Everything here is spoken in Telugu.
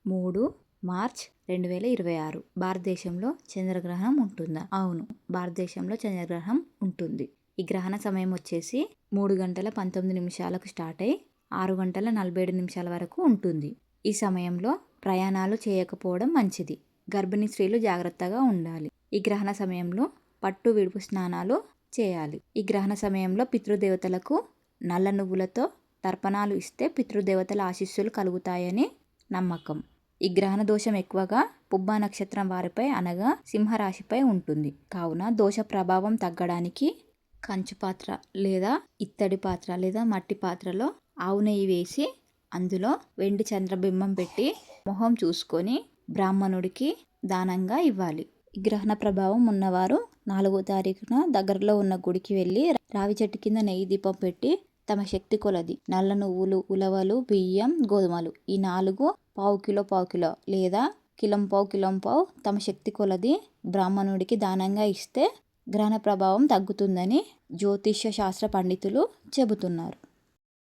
3 మార్చ్ 2026 భారతదేశంలో చంద్రగ్రహణం ఉంటుందా? అవును, భారతదేశంలో చంద్రగ్రహణం ఉంటుంది. ఈ గ్రహణ సమయం వచ్చేసి 3 గంటల 19 నిమిషాలకు స్టార్ట్ అయ్యి 6 గంటల 47 నిమిషాల వరకు ఉంటుంది. ఈ సమయంలో ప్రయాణాలు చేయకపోవడం మంచిది. గర్భిణీ స్త్రీలు జాగ్రత్తగా ఉండాలి. ఈ గ్రహణ సమయంలో పట్టు విడుపు స్నానాలు చేయాలి. ఈ గ్రహణ సమయంలో పితృదేవతలకు నల్ల నువ్వులతో తర్పణాలు ఇస్తే పితృదేవతల ఆశీస్సులు కలుగుతాయని నమ్మకం. ఈ గ్రహణ దోషం ఎక్కువగా పుబ్బా నక్షత్రం వారిపై అనగా సింహరాశిపై ఉంటుంది. కావున దోష ప్రభావం తగ్గడానికి కంచు పాత్ర లేదా ఇత్తడి పాత్ర లేదా మట్టి పాత్రలో ఆవు నెయ్యి వేసి అందులో వెండి చంద్రబింబం పెట్టి మొహం చూసుకొని బ్రాహ్మణుడికి దానంగా ఇవ్వాలి. ఈ గ్రహణ ప్రభావం ఉన్నవారు 4వ తారీఖున దగ్గరలో ఉన్న గుడికి వెళ్ళి రావి చెట్టు కింద నెయ్యి దీపం పెట్టి తమ శక్తి కొలది నల్ల నువ్వులు, ఉలవలు, బియ్యం, గోధుమలు ఈ 4 పావు కిలో లేదా కిలంపావు తమ శక్తి కొలది బ్రాహ్మణుడికి దానంగా ఇస్తే గ్రహణ ప్రభావం తగ్గుతుందని జ్యోతిష్య శాస్త్ర పండితులు చెబుతున్నారు.